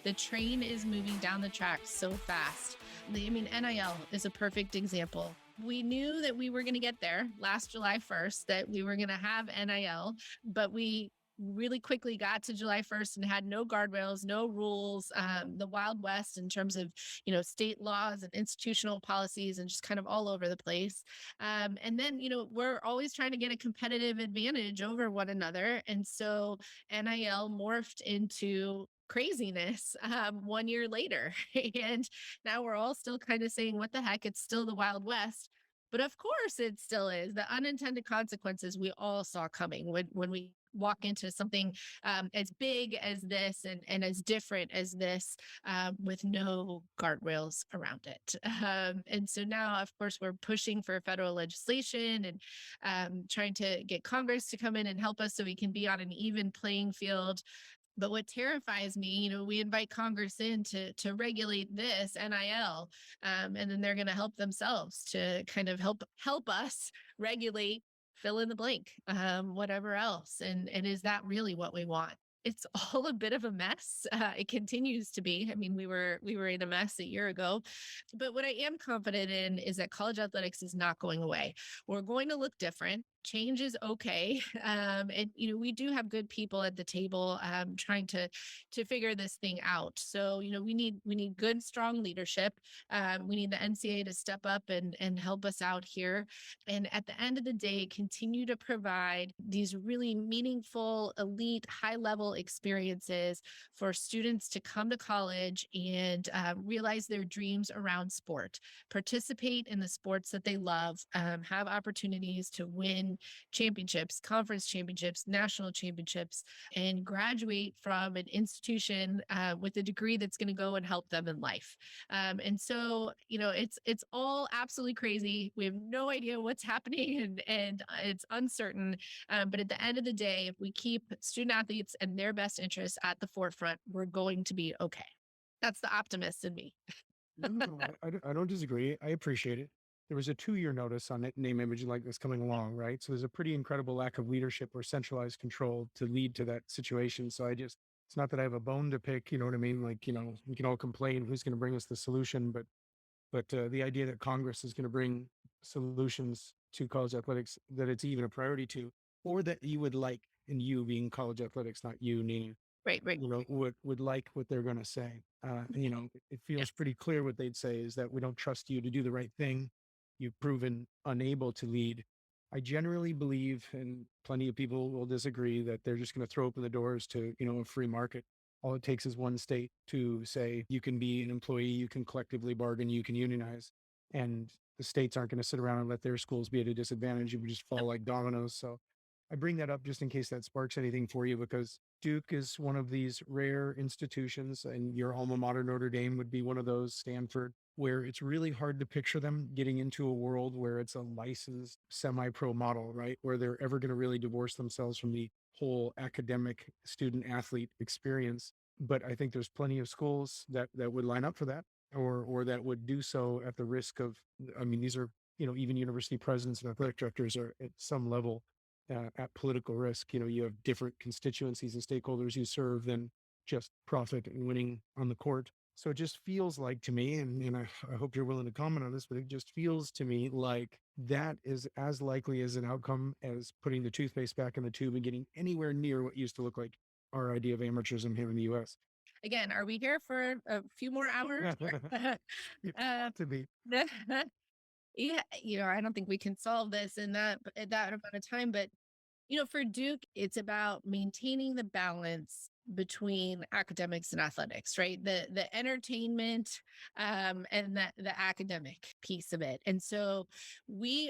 The train is moving down the tracks so fast. NIL is a perfect example. We knew that we were going to get there last July 1st, that we were going to have NIL, but we really quickly got to July 1st and had no guardrails, no rules, the Wild West in terms of, state laws and institutional policies and just kind of all over the place. And then, we're always trying to get a competitive advantage over one another. And so NIL morphed into craziness 1 year later. And now we're all still kind of saying, what the heck? It's still the Wild West. But of course it still is. The unintended consequences we all saw coming when we walk into something as big as this and as different as this with no guardrails around it. And so now, of course, we're pushing for federal legislation and trying to get Congress to come in and help us so we can be on an even playing field. But what terrifies me, we invite Congress in to regulate this NIL, and then they're going to help themselves to kind of help us regulate fill in the blank, whatever else. And is that really what we want? It's all a bit of a mess. It continues to be. I mean, we were in a mess a year ago, but what I am confident in is that college athletics is not going away. We're going to look different. Change is okay. And, we do have good people at the table trying to figure this thing out. So, we need good, strong leadership. We need the NCAA to step up and help us out here. And at the end of the day, continue to provide these really meaningful, elite, high-level experiences for students to come to college and realize their dreams around sport, participate in the sports that they love, have opportunities to win championships, conference championships, national championships, and graduate from an institution with a degree that's going to go and help them in life. And so, it's all absolutely crazy. We have no idea what's happening and it's uncertain. But at the end of the day, if we keep student athletes and their best interests at the forefront, we're going to be okay. That's the optimist in me. No, I don't disagree. I appreciate it. There was a 2-year notice on it, name, image, and likeness coming along, right? So there's a pretty incredible lack of leadership or centralized control to lead to that situation. So it's not that I have a bone to pick, you know what I mean? Like, we can all complain who's going to bring us the solution, but the idea that Congress is going to bring solutions to college athletics, that it's even a priority to, or that you would like, and you being college athletics, not you, Nina, Right. would like what they're going to say. It feels pretty clear what they'd say is that we don't trust you to do the right thing. You've proven unable to lead. I generally believe, and plenty of people will disagree, that they're just going to throw open the doors to, a free market. All it takes is one state to say, you can be an employee, you can collectively bargain, you can unionize. And the states aren't going to sit around and let their schools be at a disadvantage. It would just fall like dominoes. So I bring that up just in case that sparks anything for you, because Duke is one of these rare institutions, and your alma mater, Notre Dame, would be one of those, Stanford, where it's really hard to picture them getting into a world where it's a licensed semi-pro model, right? Where they're ever going to really divorce themselves from the whole academic student athlete experience. But I think there's plenty of schools that would line up for that, or that would do so at the risk of, these are, even university presidents and athletic directors are at some level at political risk. You have different constituencies and stakeholders you serve than just profit and winning on the court. So it just feels like to me, and I hope you're willing to comment on this, but it just feels to me like that is as likely as an outcome as putting the toothpaste back in the tube and getting anywhere near what used to look like our idea of amateurism here in the U.S. Again, are we here for a few more hours? To be. Yeah, I don't think we can solve this in that amount of time, but for Duke, it's about maintaining the balance between academics and athletics, right? The entertainment and the academic piece of it. And so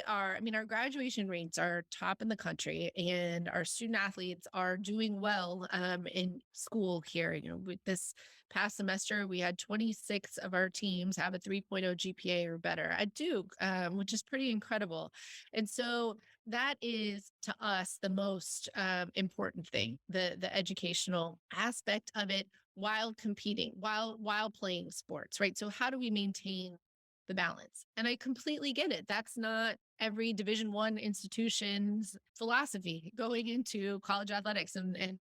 our graduation rates are top in the country, and our student athletes are doing well in school here. With this past semester, we had 26 of our teams have a 3.0 GPA or better at Duke, which is pretty incredible. And so that is, to us, the most important thing, the educational aspect of it while competing, while playing sports, right? So how do we maintain the balance? And I completely get it. That's not every Division I institution's philosophy going into college athletics. And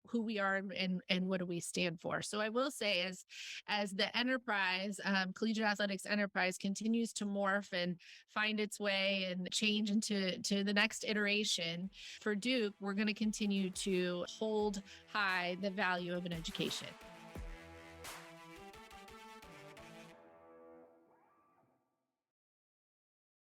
who we are and what do we stand for. So I will say, as the enterprise, collegiate athletics enterprise, continues to morph and find its way and change into the next iteration for Duke, we're going to continue to hold high the value of an education.